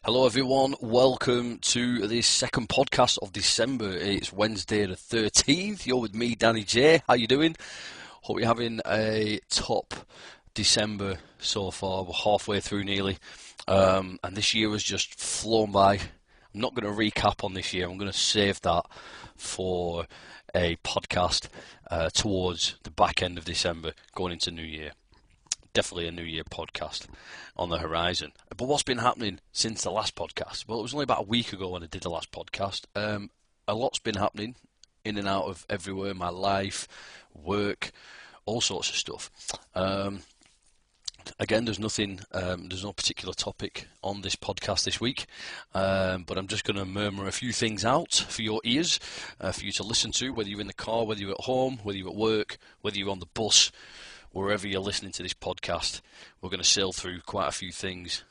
Hello everyone, welcome to the second podcast of December. It's Wednesday the 13th. You're with me, Danny J. How you doing? Hope you're having a top December so far. We're halfway through nearly. And this year has just flown by. I'm not going to recap on this year. I'm going to save that for a podcast towards the back end of December, going into New Year. Definitely a New Year podcast on the horizon. But what's been happening since the last podcast? Well, it was only about a week ago when I did the last podcast. A lot's been happening in and out of everywhere, my life, work, all sorts of stuff. Again, there's no particular topic on this podcast this week, but I'm just going to murmur a few things out for your ears, for you to listen to, whether you're in the car, whether you're at home, whether you're at work, whether you're on the bus, wherever you're listening to this podcast. We're going to sail through quite a few things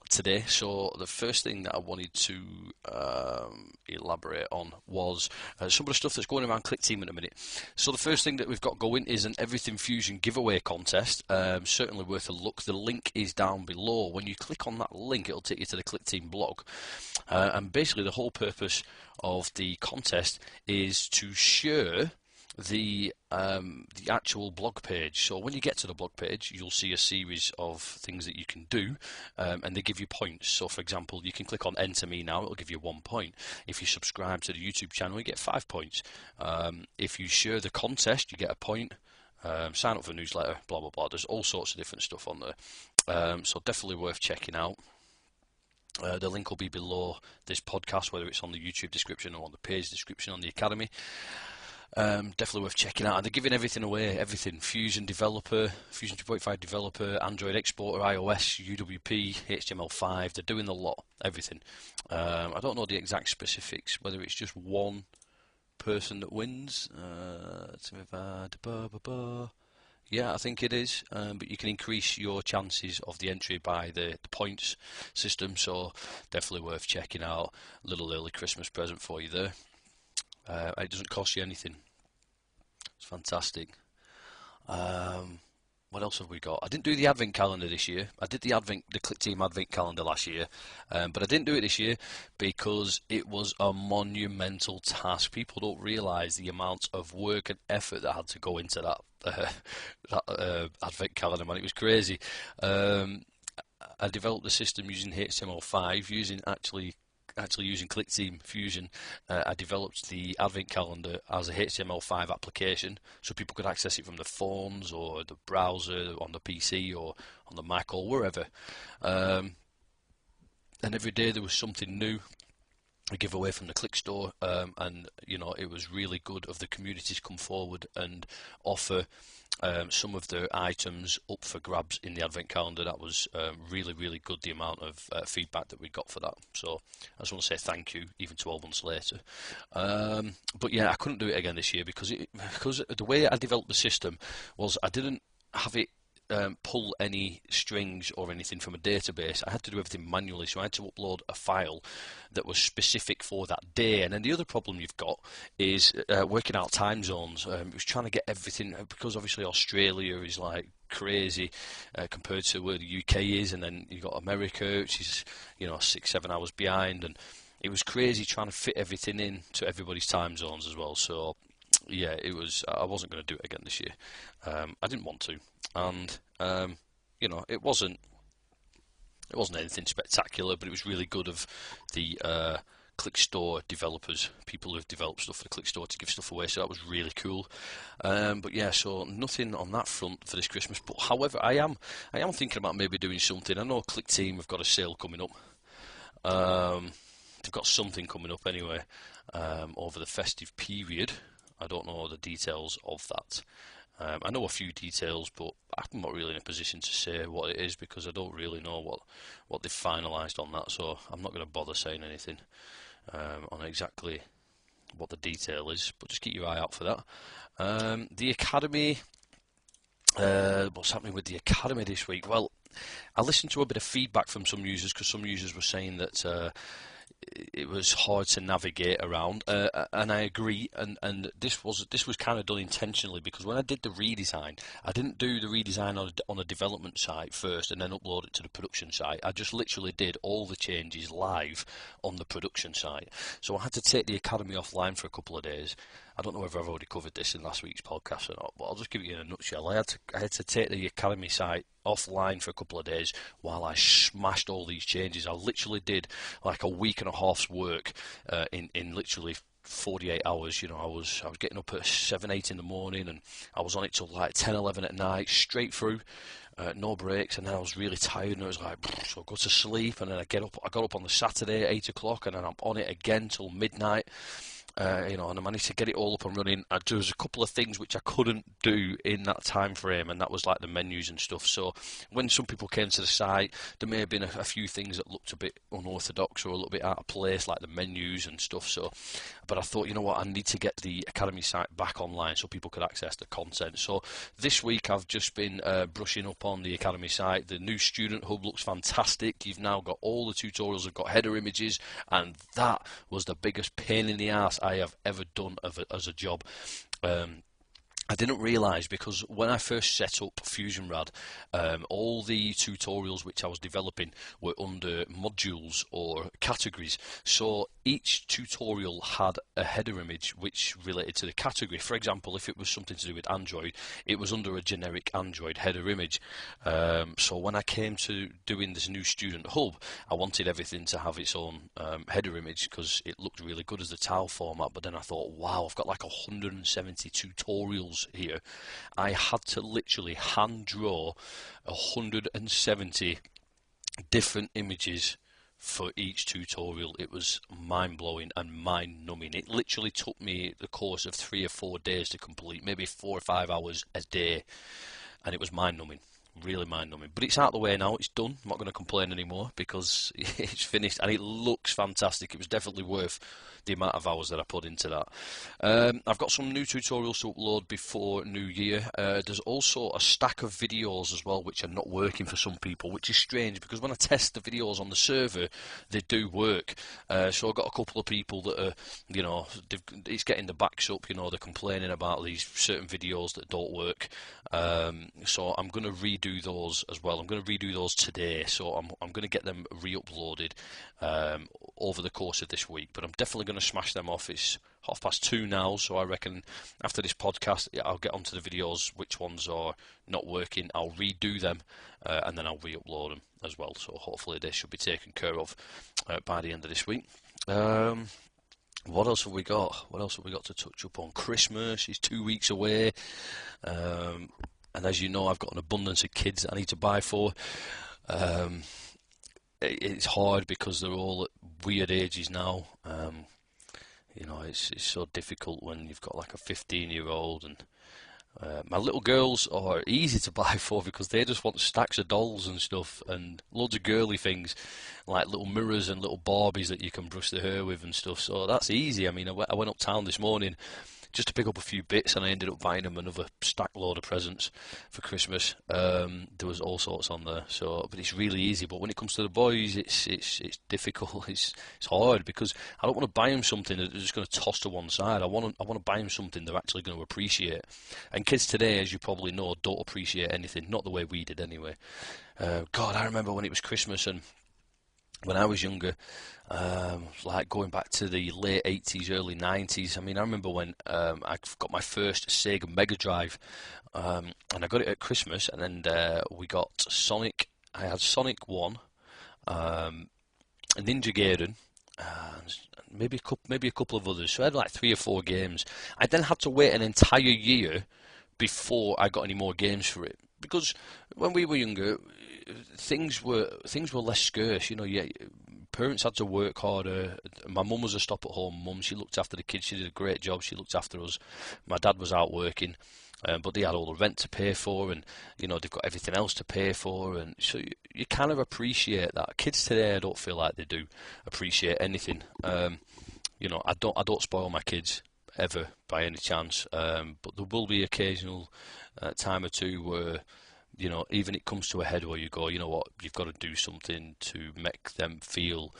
today. So the first thing that I wanted to elaborate on was some of the stuff that's going around Clickteam in a minute. So the first thing that we've got going is an Everything Fusion giveaway contest. Certainly worth a look. The link is down below. When you click on that link, it'll take you to the Clickteam blog. And basically the whole purpose of the contest is to share the actual blog page. So when you get to the blog page, you'll see a series of things that you can do, and they give you points. So for example, you can click on Enter Me Now, it'll give you 1 point. If you subscribe to the YouTube channel, you get 5 points. If you share the contest, you get a point. Sign up for a newsletter, blah blah blah. There's all sorts of different stuff on there, so definitely worth checking out. The link will be below this podcast, whether it's on the YouTube description or on the page description on the Academy. Definitely worth checking out. And they're giving everything away, everything. Fusion developer, Fusion 2.5 developer, Android exporter, iOS, UWP, HTML5. They're doing a lot, everything. I don't know the exact specifics, whether it's just one person that wins. Yeah, I think it is. But you can increase your chances of the entry by the points system. So definitely worth checking out. A little early Christmas present for you there. It doesn't cost you anything. It's fantastic. What else have we got? I didn't do the advent calendar this year. I did the Clickteam advent calendar last year, but I didn't do it this year because it was a monumental task. People don't realise the amount of work and effort that had to go into that advent calendar. Man, it was crazy. I developed the system using HTML5, using Clickteam Fusion. I developed the advent calendar as a HTML5 application, so people could access it from the phones or the browser, on the PC or on the Mac or wherever. And every day there was something new, a giveaway from the Click Store, and it was really good of the community to come forward and offer some of their items up for grabs in the advent calendar. That was really, really good, the amount of feedback that we got for that. So I just want to say thank you, even 12 months later. But yeah, I couldn't do it again this year because the way I developed the system was I didn't have it pull any strings or anything from a database. I had to do everything manually, so I had to upload a file that was specific for that day. And then the other problem you've got is working out time zones. It was trying to get everything, because obviously Australia is like crazy compared to where the UK is, and then you've got America, which is 6-7 hours behind, and it was crazy trying to fit everything in to everybody's time zones as well. So yeah, I wasn't going to do it again this year. I didn't want to, and it wasn't anything spectacular, but it was really good of the Click Store developers, people who've developed stuff for the Click Store, to give stuff away. So that was really cool. But yeah, so nothing on that front for this Christmas. But however, I am thinking about maybe doing something. I know Clickteam have got a sale coming up. They've got something coming up anyway over the festive period. I don't know the details of that. I know a few details, but I'm not really in a position to say what it is because I don't really know what they've finalised on that. So I'm not going to bother saying anything on exactly what the detail is. But just keep your eye out for that. The Academy. What's happening with the Academy this week? Well, I listened to a bit of feedback from some users, because some users were saying that it was hard to navigate around, and I agree. And this was kind of done intentionally, because when I did the redesign, I didn't do the redesign on a development site first and then upload it to the production site. I just literally did all the changes live on the production site. So I had to take the academy offline for a couple of days. I don't know whether I've already covered this in last week's podcast or not, but I'll just give it you in a nutshell. I had to take the academy site offline for a couple of days while I smashed all these changes. I literally did like a week and a half's work in literally 48 hours. You know, I was getting up at 7, 8 in the morning, and I was on it till like 10, 11 at night, straight through. No breaks, and then I was really tired, and I was like, so I go to sleep, and then I got up on the Saturday at 8 o'clock, and then I'm on it again till midnight. And I managed to get it all up and running. There was a couple of things which I couldn't do in that time frame, and that was like the menus and stuff. So when some people came to the site, there may have been a few things that looked a bit unorthodox or a little bit out of place, like the menus and stuff. But I thought, you know what, I need to get the academy site back online so people could access the content. So this week I've just been brushing up on the academy site. The new student hub looks fantastic. You've now got all the tutorials have got header images, and that was the biggest pain in the ass I have ever done as a job. I didn't realise, because when I first set up FusionRad, all the tutorials which I was developing were under modules or categories. So each tutorial had a header image which related to the category. For example, if it was something to do with Android, it was under a generic Android header image. So when I came to doing this new student hub, I wanted everything to have its own header image, because it looked really good as the tile format. But then I thought, wow, I've got like 170 tutorials here. I had to literally hand draw 170 different images for each tutorial. It was mind-blowing and mind-numbing. It literally took me the course of 3 or 4 days to complete, maybe 4 or 5 hours a day, and it was mind-numbing. Really mind-numbing. But it's out of the way now. It's done. I'm not going to complain anymore, because it's finished and it looks fantastic. It was definitely worth the amount of hours that I put into that. I've got some new tutorials to upload before New Year. There's also a stack of videos as well which are not working for some people, which is strange, because when I test the videos on the server, they do work. So I've got a couple of people that are, it's getting the backs up, they're complaining about these certain videos that don't work. So I'm going to redo those as well. I'm going to redo those today, so I'm going to get them re-uploaded over the course of this week. But I'm definitely going to smash them off. It's 2:30 now, so I reckon after this podcast I'll get onto the videos, which ones are not working. I'll redo them, and then I'll re-upload them as well. So hopefully they should be taken care of by the end of this week. What else have we got? What else have we got to touch up on? Christmas is 2 weeks away. And as you know, I've got an abundance of kids I need to buy for. It's hard because they're all at weird ages now. It's so difficult when you've got like a 15-year-old, and my little girls are easy to buy for, because they just want stacks of dolls and stuff, and loads of girly things like little mirrors and little Barbies that you can brush the hair with and stuff. So that's easy. I mean, I went uptown this morning just to pick up a few bits, and I ended up buying them another stack load of presents for Christmas. There was all sorts on there, but it's really easy. But when it comes to the boys, it's difficult. It's hard, because I don't want to buy them something that they're just going to toss to one side. I want to buy them something they're actually going to appreciate. And kids today, as you probably know, don't appreciate anything, not the way we did anyway. God, I remember when it was Christmas, and when I was younger, like going back to the late 80s, early 90s, I mean, I remember when I got my first Sega Mega Drive, and I got it at Christmas, and then we got Sonic. I had Sonic 1, Ninja Gaiden, maybe a couple of others. So I had like 3 or 4 games. I then had to wait an entire year before I got any more games for it, because when we were younger, things were less scarce. Parents had to work harder. My mum was a stop-at-home mum. She looked after the kids. She did a great job. She looked after us. My dad was out working, but they had all the rent to pay for, and they've got everything else to pay for, and so you kind of appreciate that. Kids today, I don't feel like they do appreciate anything. I don't spoil my kids ever by any chance, but there will be occasional time or two where you know, even it comes to a head where you go, you know what, you've got to do something to make them feel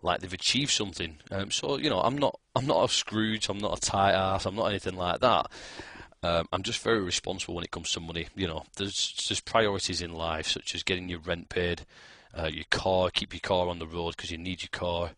like they've achieved something. So you know, I'm not a Scrooge, I'm not a tight ass, I'm not anything like that. I'm just very responsible when it comes to money. You know, there's priorities in life such as getting your rent paid, your car, keep your car on the road because you need your car,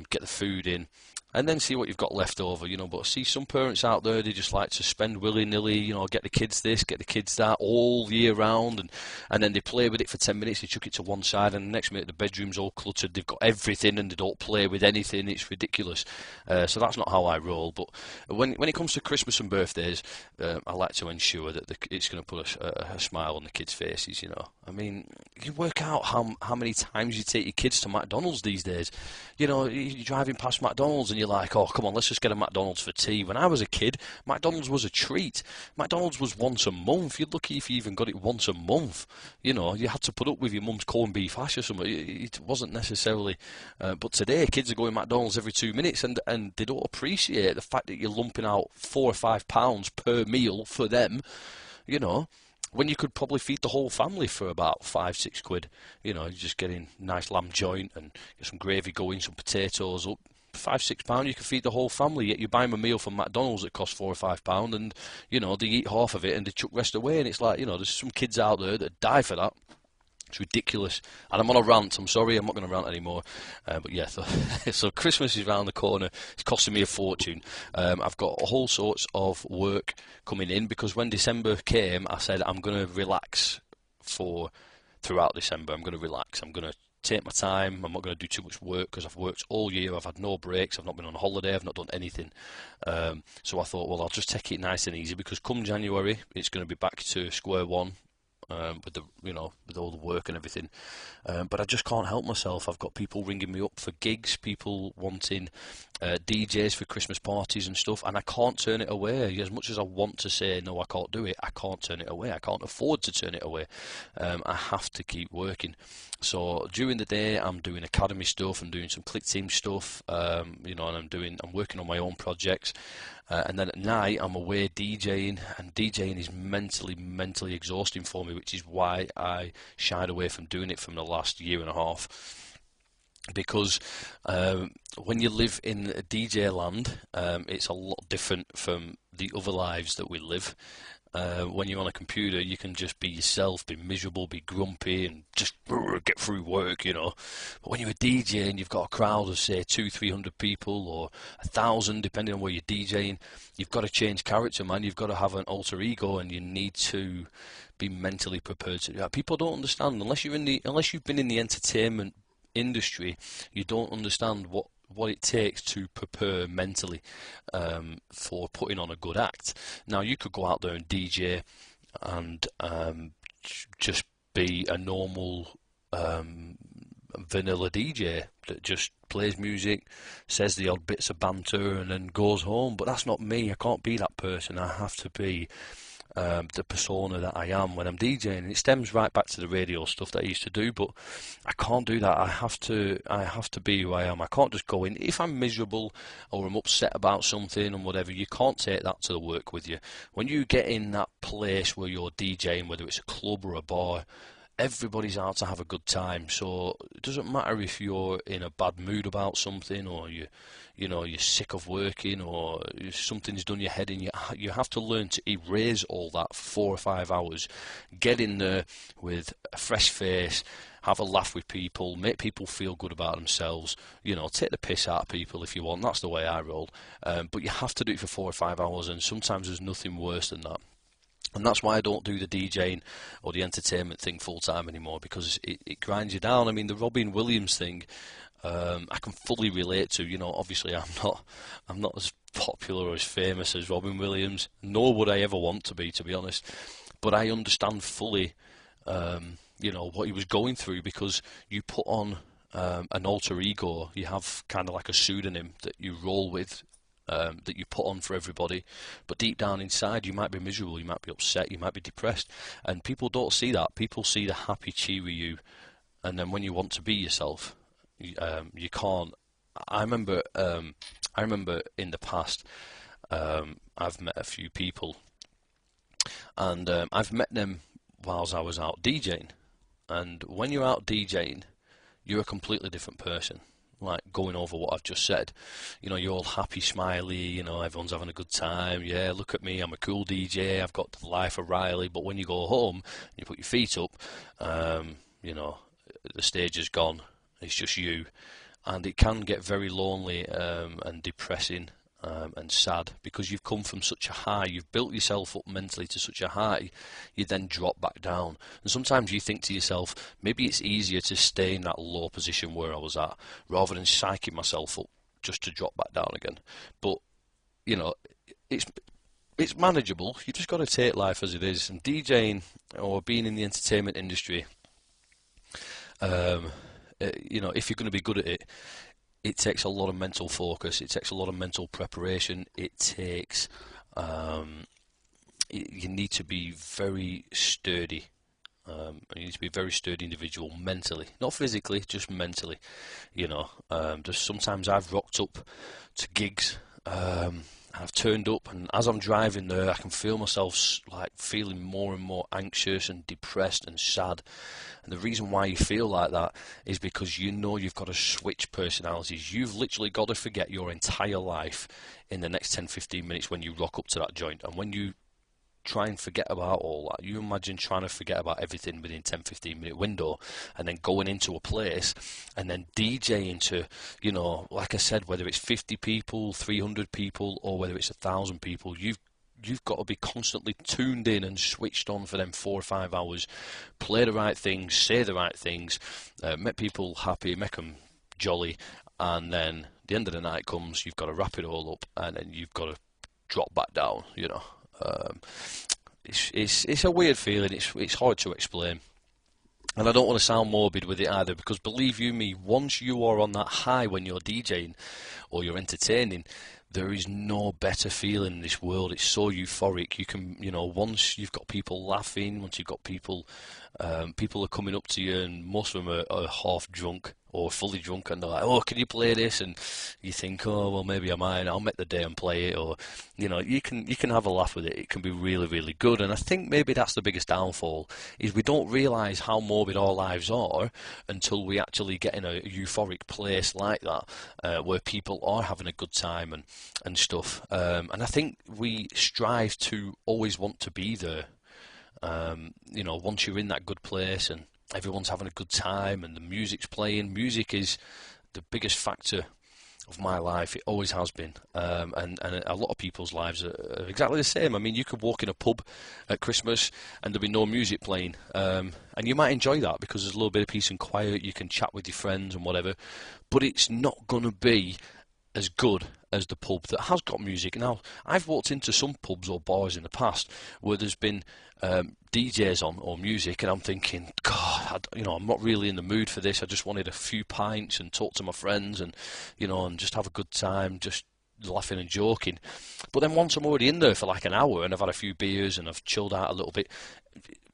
get the food in, and then see what you've got left over, you know. But see some parents out there, they just like to spend willy-nilly, you know, get the kids this, get the kids that all year round, and then they play with it for 10 minutes, they chuck it to one side, and the next minute the bedroom's all cluttered, they've got everything and they don't play with anything. It's ridiculous. So that's not how I roll. But when it comes to Christmas and birthdays, I like to ensure that it's going to put a smile on the kids' faces, you know. I mean, you work out how many times you take your kids to McDonald's these days. You know, you're driving past McDonald's and you're like, oh, come on, let's just get a McDonald's for tea. When I was a kid, McDonald's was a treat. McDonald's was once a month. You're lucky if you even got it once a month. You know, you had to put up with your mum's corned beef hash or something. It wasn't necessarily... but today, kids are going McDonald's every 2 minutes, and they don't appreciate the fact that you're lumping out £4 or £5 per meal for them, you know, when you could probably feed the whole family for about £5-6. You know, you're just getting nice lamb joint and get some gravy going, some potatoes up. £5-6, you can feed the whole family. Yet you buy them a meal from McDonald's that costs £4 or £5, and you know they eat half of it and they chuck the rest away. And it's like, you know, there's some kids out there that die for that. It's ridiculous. And I'm on a rant. I'm sorry, I'm not going to rant anymore. But yeah, so Christmas is around the corner. It's costing me a fortune. I've got all sorts of work coming in because when December came, I said I'm going to relax throughout December. I'm going to relax. I'm going to take my time. I'm not going to do too much work because I've worked all year. I've had no breaks. I've not been on holiday. I've not done anything. So I thought, well, I'll just take it nice and easy because come January, it's going to be back to square one. With all the work and everything, but I just can't help myself. I've got people ringing me up for gigs, people wanting DJs for Christmas parties and stuff, and I can't turn it away. As much as I want to say no, I can't do it, I can't turn it away. I can't afford to turn it away. I have to keep working. So during the day, I'm doing academy stuff, I'm doing some Clickteam stuff, and I'm working on my own projects. And then at night, I'm away DJing, and DJing is mentally exhausting for me, which is why I shied away from doing it from the last year and a half. Because when you live in DJ land, it's a lot different from the other lives that we live. When you're on a computer, you can just be yourself, be miserable, be grumpy, and just get through work, you know. But when you're a DJ and you've got a crowd of, say, 200-300 people or 1,000, depending on where you're DJing, you've got to change character, man. You've got to have an alter ego, and you need to be mentally prepared to do that. People don't understand unless you've been in the entertainment industry. You don't understand what it takes to prepare mentally for putting on a good act. Now, you could go out there and DJ and just be a normal vanilla DJ that just plays music, says the odd bits of banter, and then goes home. But that's not me. I can't be that person. I have to be the persona that I am when I'm DJing. And it stems right back to the radio stuff that I used to do, but I can't do that. I have to be who I am. I can't just go in. If I'm miserable or I'm upset about something and whatever, you can't take that to the work with you. When you get in that place where you're DJing, whether it's a club or a bar, everybody's out to have a good time. So it doesn't matter if you're in a bad mood about something, or you're sick of working, or something's done your head in. You have to learn to erase all that for 4 or 5 hours. Get in there with a fresh face, have a laugh with people, make people feel good about themselves. You know, take the piss out of people if you want. That's the way I roll. But you have to do it for 4 or 5 hours, and sometimes there's nothing worse than that. And that's why I don't do the DJing or the entertainment thing full time anymore, because it grinds you down. I mean, the Robin Williams thing, I can fully relate to. You know, obviously I'm not as popular or as famous as Robin Williams, nor would I ever want to be honest. But I understand fully, what he was going through, because you put on an alter ego. You have kind of like a pseudonym that you roll with. That you put on for everybody, but deep down inside you might be miserable, you might be upset, you might be depressed, and people don't see that. People see the happy, cheery you, and then when you want to be yourself, you can't. I remember in the past, I've met a few people, and I've met them whilst I was out DJing. And when you're out DJing, you're a completely different person. Like going over what I've just said, you're all happy, smiley, everyone's having a good time. Yeah, look at me, I'm a cool DJ, I've got the life of Riley. But when you go home, you put your feet up, the stage is gone, it's just you. And it can get very lonely and depressing and sad, because you've come from such a high, you've built yourself up mentally to such a high, you then drop back down. And sometimes you think to yourself, maybe it's easier to stay in that low position where I was at, rather than psyching myself up just to drop back down again. But, it's manageable. You just got to take life as it is. And DJing, or being in the entertainment industry, if you're going to be good at it, it takes a lot of mental focus. It takes a lot of mental preparation. It takes, you need to be very sturdy. You need to be a very sturdy individual mentally, not physically, just mentally. Just sometimes I've rocked up to gigs. I've turned up, and as I'm driving there, I can feel myself like feeling more and more anxious and depressed and sad. And the reason why you feel like that is because you've got to switch personalities. You've literally got to forget your entire life in the next 10-15 minutes when you rock up to that joint. And when you try and forget about all that, you imagine trying to forget about everything within 10-15 minute window, and then going into a place and then DJing to, like I said, whether it's 50 people, 300 people, or whether it's 1,000 people, you've got to be constantly tuned in and switched on for them 4 or 5 hours, play the right things, say the right things, make people happy, make them jolly, and then the end of the night comes, you've got to wrap it all up, and then you've got to drop back down. It's a weird feeling. It's hard to explain, and I don't want to sound morbid with it either, because believe you me, once you are on that high when you're DJing or you're entertaining, there is no better feeling in this world. It's so euphoric. You can, once you've got people laughing, once you've got people are coming up to you, and most of them are half drunk or fully drunk, and they're like, "Oh, can you play this?" And you think, "Oh, well, maybe I might. I'll make the day and play it." Or, you can have a laugh with it. It can be really, really good. And I think maybe that's the biggest downfall, is we don't realise how morbid our lives are until we actually get in a euphoric place like that, where people are having a good time and stuff. And I think we strive to always want to be there. Once you're in that good place and everyone's having a good time and the music's playing, music is the biggest factor of my life. It always has been. And a lot of people's lives are exactly the same. I mean, you could walk in a pub at Christmas and there'll be no music playing. And you might enjoy that because there's a little bit of peace and quiet. You can chat with your friends and whatever. But it's not going to be as good as the pub that has got music. Now, I've walked into some pubs or bars in the past where there's been DJs on or music, and I'm thinking, God, I'm not really in the mood for this. I just wanted a few pints and talk to my friends and just have a good time, just laughing and joking. But then once I'm already in there for like an hour and I've had a few beers and I've chilled out a little bit,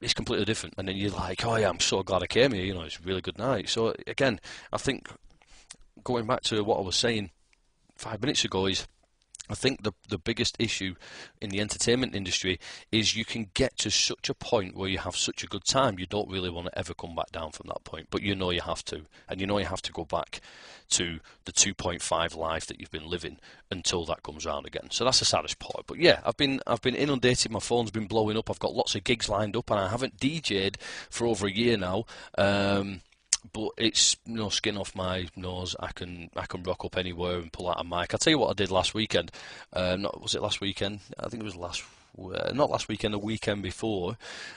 it's completely different. And then you're like, oh yeah, I'm so glad I came here. It's a really good night. So again, I think going back to what I was saying 5 minutes ago is, I think the biggest issue in the entertainment industry is you can get to such a point where you have such a good time, you don't really want to ever come back down from that point. But you have to. And you have to go back to the 2.5 life that you've been living until that comes around again. So that's the saddest part. But yeah, I've been inundated, my phone's been blowing up, I've got lots of gigs lined up, and I haven't DJ'd for over a year now. But it's no skin off my nose. I can rock up anywhere and pull out a mic. I'll tell you what I did last weekend. Was it last weekend? I think it was not last weekend, the weekend before.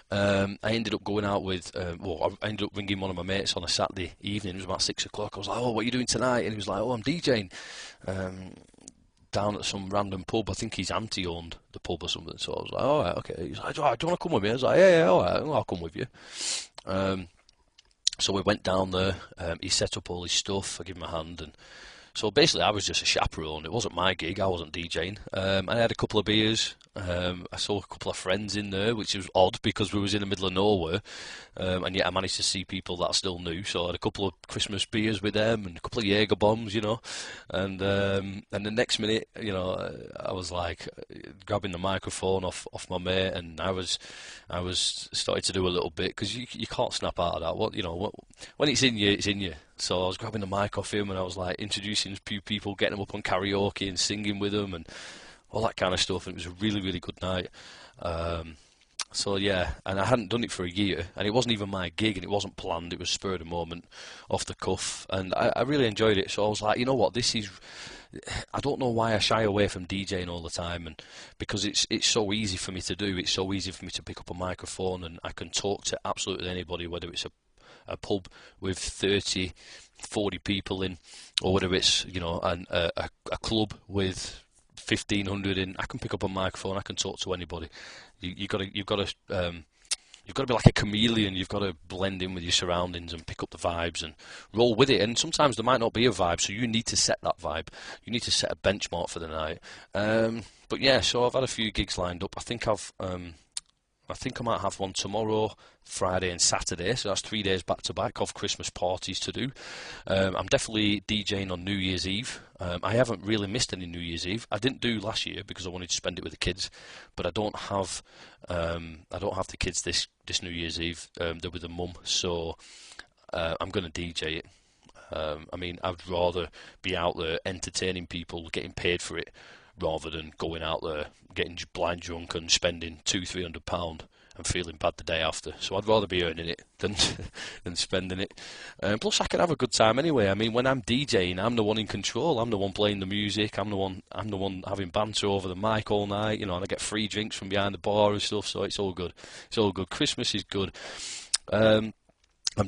I ended up going out with, I ended up ringing one of my mates on a Saturday evening. It was about 6 o'clock. I was like, "Oh, what are you doing tonight?" And he was like, "Oh, I'm DJing down at some random pub." I think his auntie owned the pub or something. So I was like, "All right, okay." He's like, "Oh, do you want to come with me?" I was like, "Yeah, all right, I'll come with you." So we went down there, he set up all his stuff, I gave him a hand and So basically, I was just a chaperone. It wasn't my gig. I wasn't DJing. I had a couple of beers. I saw a couple of friends in there, which was odd because we was in the middle of nowhere. And yet I managed to see people that I still knew. So I had a couple of Christmas beers with them and a couple of Jaeger bombs, And the next minute, I was like grabbing the microphone off my mate, and I was starting to do a little bit because you can't snap out of that. When it's in you, it's in you. So I was grabbing the mic off him, and I was like introducing a few people, getting them up on karaoke and singing with them, and all that kind of stuff. And it was a really, really good night. So yeah, and I hadn't done it for a year, and it wasn't even my gig, and it wasn't planned. It was spur of the moment, off the cuff, and I really enjoyed it. So I was like, you know what, this is. I don't know why I shy away from DJing all the time, and because it's so easy for me to do. It's so easy for me to pick up a microphone, and I can talk to absolutely anybody, whether it's a pub with 30, 40 people in, or whether it's a club with 1,500 in. I can pick up a microphone. I can talk to anybody. You've got to be like a chameleon. You've got to blend in with your surroundings and pick up the vibes and roll with it. And sometimes there might not be a vibe, so you need to set that vibe. You need to set a benchmark for the night. But yeah, so I've had a few gigs lined up. I think I might have one tomorrow, Friday and Saturday, so that's 3 days back to back of Christmas parties to do. I'm definitely DJing on New Year's Eve. I haven't really missed any New Year's Eve. I didn't do last year because I wanted to spend it with the kids, but I don't have the kids this New Year's Eve. They're with the mum, so I'm going to DJ it. I'd rather be out there entertaining people, getting paid for it, rather than going out there getting blind drunk and spending £200-300 and feeling bad the day after. So I'd rather be earning it than spending it. Plus, I can have a good time anyway. When I'm DJing, I'm the one in control. I'm the one playing the music. I'm the one having banter over the mic all night. And I get free drinks from behind the bar and stuff. So it's all good. It's all good. Christmas is good. I'm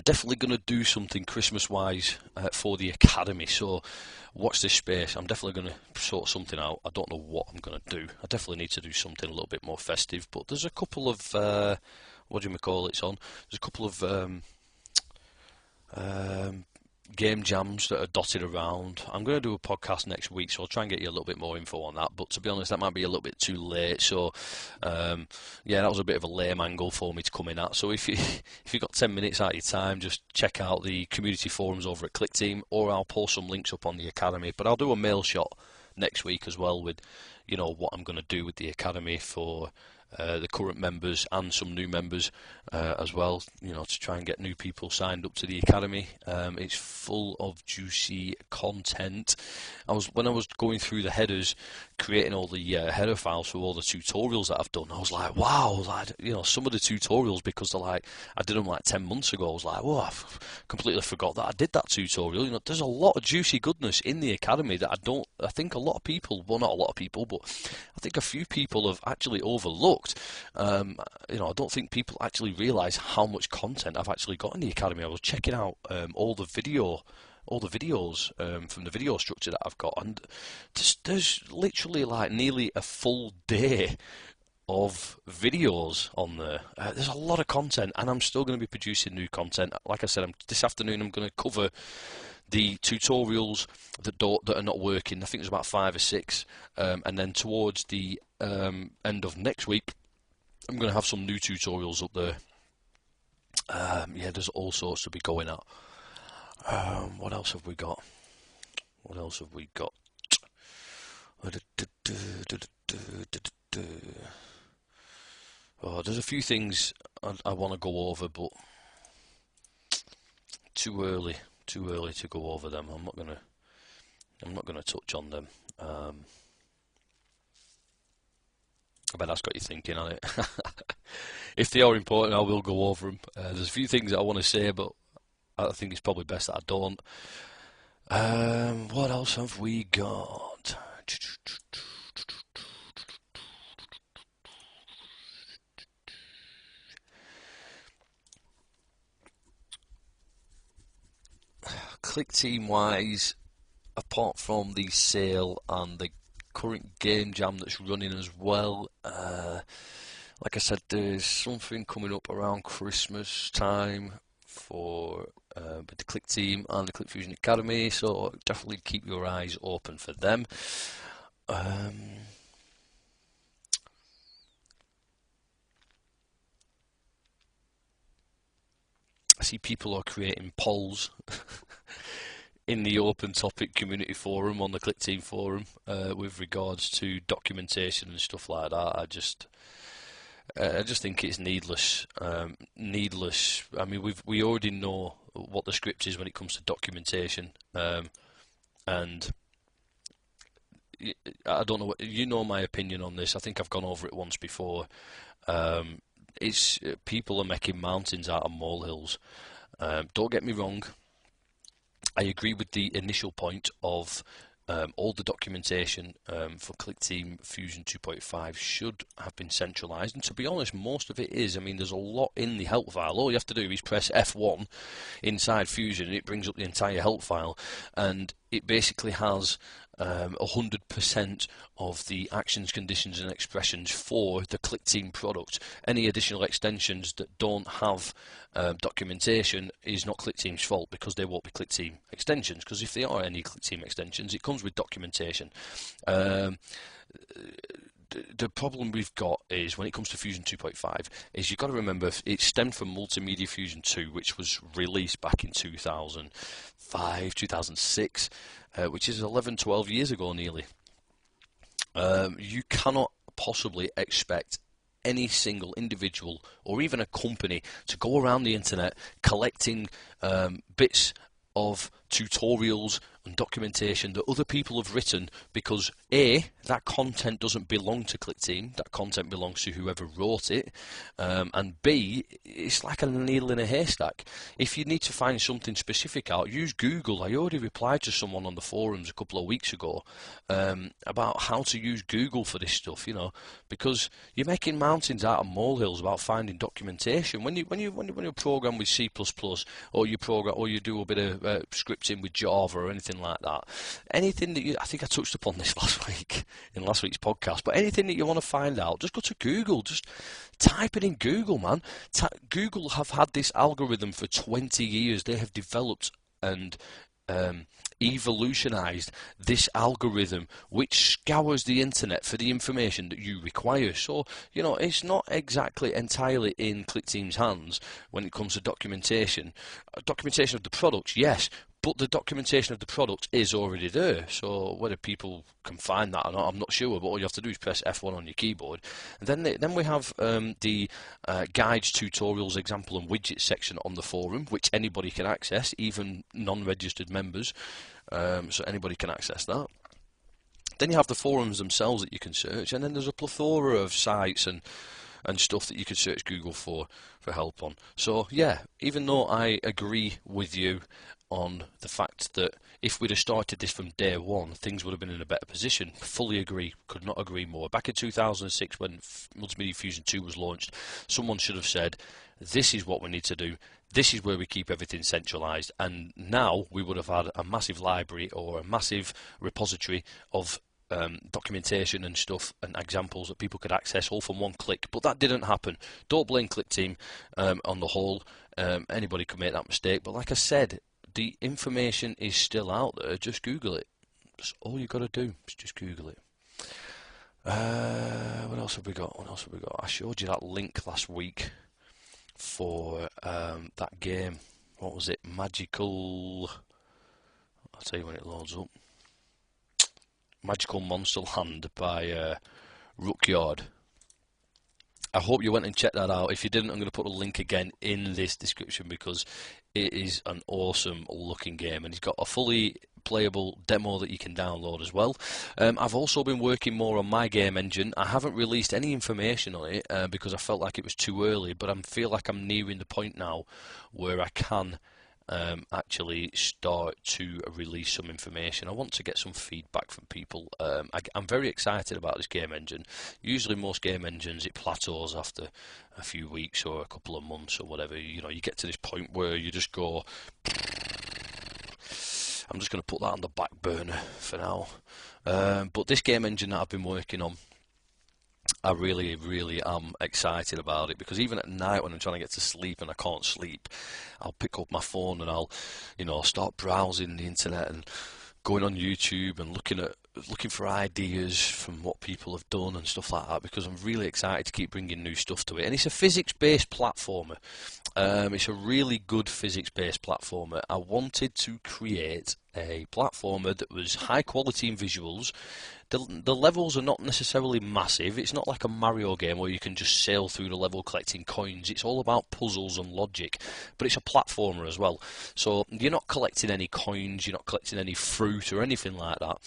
definitely going to do something Christmas-wise for the Academy, so watch this space. I'm definitely going to sort something out. I don't know what I'm going to do. I definitely need to do something a little bit more festive, but there's a couple of, There's a couple of game jams that are dotted around. I'm going to do a podcast next week, so I'll try and get you a little bit more info on that, but to be honest, that might be a little bit too late, so that was a bit of a lame angle for me to come in at. So if you've got 10 minutes out of your time, just check out the community forums over at Clickteam, or I'll post some links up on the Academy. But I'll do a mail shot next week as well with what I'm going to do with the Academy for the current members and some new members as well, to try and get new people signed up to the Academy. It's full of juicy content. When I was going through the headers, creating all the header files for all the tutorials that I've done, I was like, wow, some of the tutorials, because I did them 10 months ago, I was like, whoa, I've completely forgot that I did that tutorial. There's a lot of juicy goodness in the Academy that I think a lot of people, well, not a lot of people, but I think a few people have actually overlooked. I don't think people actually realise how much content I've actually got in the Academy. I was checking out all the videos from the video structure that I've got, and there's literally nearly a full day of videos on there. There's a lot of content, and I'm still going to be producing new content. Like I said, this afternoon I'm going to cover the tutorials that are not working. I think there's about 5 or 6, and then towards the end of next week, I'm going to have some new tutorials up there. There's all sorts to be going at. What else have we got? Oh, there's a few things I want to go over, but too early to go over them. I'm not gonna touch on them. I bet that's got you thinking on it. If they are important, I will go over them. There's a few things that I want to say, but I think it's probably best that I don't. What else have we got? Clickteam wise, apart from the sale and the current game jam that's running as well, like I said, there's something coming up around Christmas time for with the Click Team and the ClickFusion Academy, so definitely keep your eyes open for them. I see people are creating polls in the open topic community forum on the Click Team forum with regards to documentation and stuff like that. I just think it's needless. Needless. I mean, we already know what the script is when it comes to documentation, and I don't know what you know my opinion on this. I think I've gone over it once before. It's people are making mountains out of molehills. Don't get me wrong. I agree with the initial point of all the documentation for Clickteam Fusion 2.5 should have been centralized, and to be honest, most of it is. I mean, there's a lot in the help file. All you have to do is press F1 inside Fusion, and it brings up the entire help file, and it basically has 100% of the actions, conditions, and expressions for the Clickteam product. Any additional extensions that don't have documentation is not Clickteam's fault, because they won't be Clickteam extensions. Because if there are any Clickteam extensions, it comes with documentation. The problem we've got is when it comes to Fusion 2.5 is you've got to remember it stemmed from Multimedia Fusion 2, which was released back in 2005, 2006, which is 11, 12 years ago nearly. You cannot possibly expect any single individual or even a company to go around the internet collecting bits of tutorials and documentation that other people have written, because A, that content doesn't belong to Clickteam, that content belongs to whoever wrote it, and B, it's like a needle in a haystack. If you need to find something specific out, use Google. I already replied to someone on the forums a couple of weeks ago about how to use Google for this stuff, you know, because you're making mountains out of molehills about finding documentation. When you program with C++, or you do a bit of scripting with Java or anything like that, anything that I think I touched upon this last week in last week's podcast, but anything that you want to find out, just go to Google, just type it in Google, man. Google have had this algorithm for 20 years. They have developed and evolutionized this algorithm which scours the internet for the information that you require. So, you know, it's not exactly entirely in Clickteam's hands when it comes to documentation. Documentation of the products, yes, but the documentation of the product is already there. So whether people can find that or not, I'm not sure, but all you have to do is press F1 on your keyboard. And then we have the guides, tutorials, example and widgets section on the forum, which anybody can access, even non-registered members, so anybody can access that. Then you have the forums themselves that you can search, and then there's a plethora of sites and stuff that you could search Google for help on. So yeah, even though I agree with you on the fact that if we'd have started this from day one, things would have been in a better position, fully agree, could not agree more. Back in 2006 when Multimedia Fusion 2 was launched, someone should have said, this is what we need to do, this is where we keep everything centralized, and now we would have had a massive library or a massive repository of documentation and stuff and examples that people could access all from one click. But that didn't happen. Don't blame Clickteam on the whole. Anybody could make that mistake, but like I said, the information is still out there. Just Google it. That's all you got to do is just Google it. What else have we got? I showed you that link last week for that game. What was it? Magical... I'll tell you when it loads up. Magical Monster Land by Rookyard. I hope you went and checked that out. If you didn't, I'm going to put a link again in this description, because it is an awesome looking game, and it's got a fully playable demo that you can download as well. I've also been working more on my game engine. I haven't released any information on it because I felt like it was too early, but I feel like I'm nearing the point now where I can actually start to release some information. I want to get some feedback from people. I'm very excited about this game engine. Usually most game engines, it plateaus after a few weeks or a couple of months or whatever. You know, you get to this point where you just go, I'm just going to put that on the back burner for now. But this game engine that I've been working on, I really, really am excited about it, because even at night when I'm trying to get to sleep and I can't sleep, I'll pick up my phone and I'll, start browsing the internet and going on YouTube and looking for ideas from what people have done and stuff like that, because I'm really excited to keep bringing new stuff to it. And it's a physics-based platformer. It's a really good physics-based platformer. I wanted to create a platformer that was high quality in visuals. The levels are not necessarily massive. It's not like a Mario game where you can just sail through the level collecting coins. It's all about puzzles and logic, but it's a platformer as well. So you're not collecting any coins, you're not collecting any fruit or anything like that.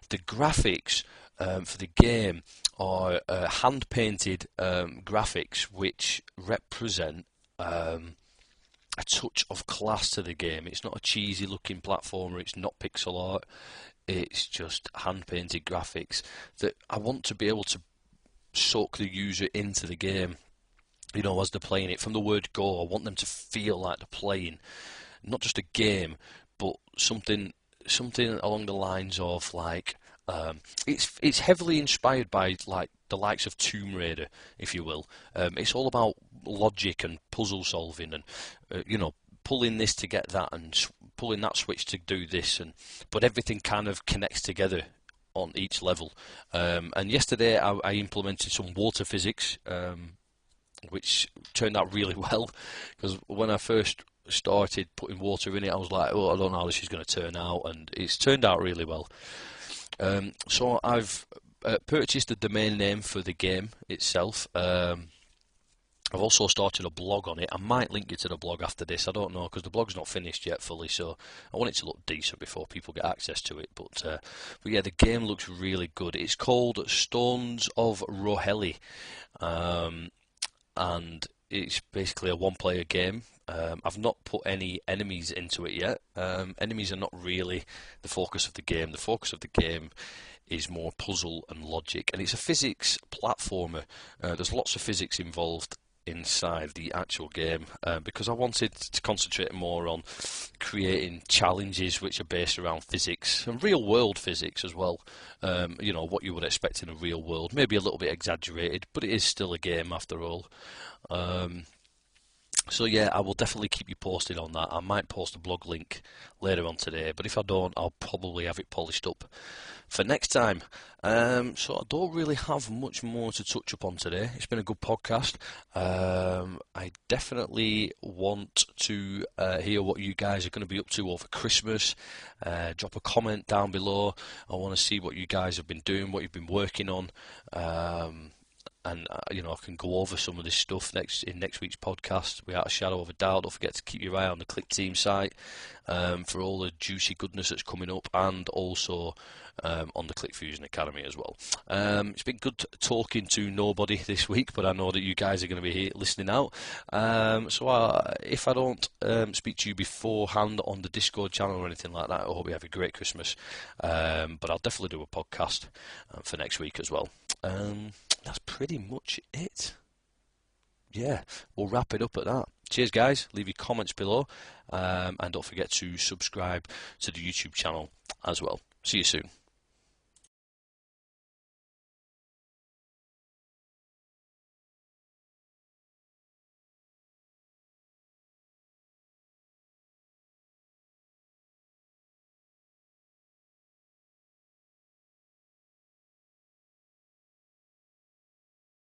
The graphics for the game are hand-painted graphics which represent a touch of class to the game. It's not a cheesy looking platformer, it's not pixel art, it's just hand painted graphics that I want to be able to soak the user into the game, as they're playing it. From the word go, I want them to feel like they're playing not just a game, but something along the lines of like, it's heavily inspired by like the likes of Tomb Raider, if you will. It's all about logic and puzzle solving, and pulling this to get that, and pulling that switch to do this, but everything kind of connects together on each level. And yesterday I implemented some water physics, which turned out really well, because when I first started putting water in it, I was like, oh, I don't know how this is going to turn out, and it's turned out really well. So I've purchased the domain name for the game itself. I've also started a blog on it. I might link you to the blog after this. I don't know, because the blog's not finished yet fully, so I want it to look decent before people get access to it. But yeah, the game looks really good. It's called Stones of Roheli, and it's basically a one-player game. I've not put any enemies into it yet. Enemies are not really the focus of the game. The focus of the game is more puzzle and logic, and it's a physics platformer. There's lots of physics involved inside the actual game, because I wanted to concentrate more on creating challenges which are based around physics and real world physics as well. What you would expect in a real world, maybe a little bit exaggerated, but it is still a game after all. So yeah, I will definitely keep you posted on that. I might post a blog link later on today, but if I don't, I'll probably have it polished up for next time. So I don't really have much more to touch upon today. It's been a good podcast. I definitely want to hear what you guys are going to be up to over Christmas. Drop a comment down below. I want to see what you guys have been doing, what you've been working on. And I can go over some of this stuff in next week's podcast without a shadow of a doubt. Don't forget to keep your eye on the Clickteam site for all the juicy goodness that's coming up, and also on the ClickFusion Academy as well. It's been good talking to nobody this week, but I know that you guys are going to be here listening out. So if I don't speak to you beforehand on the Discord channel or anything like that, I hope you have a great Christmas. But I'll definitely do a podcast for next week as well. That's pretty much it. Yeah, we'll wrap it up at that. Cheers, guys. Leave your comments below, and don't forget to subscribe to the YouTube channel as well. See you soon.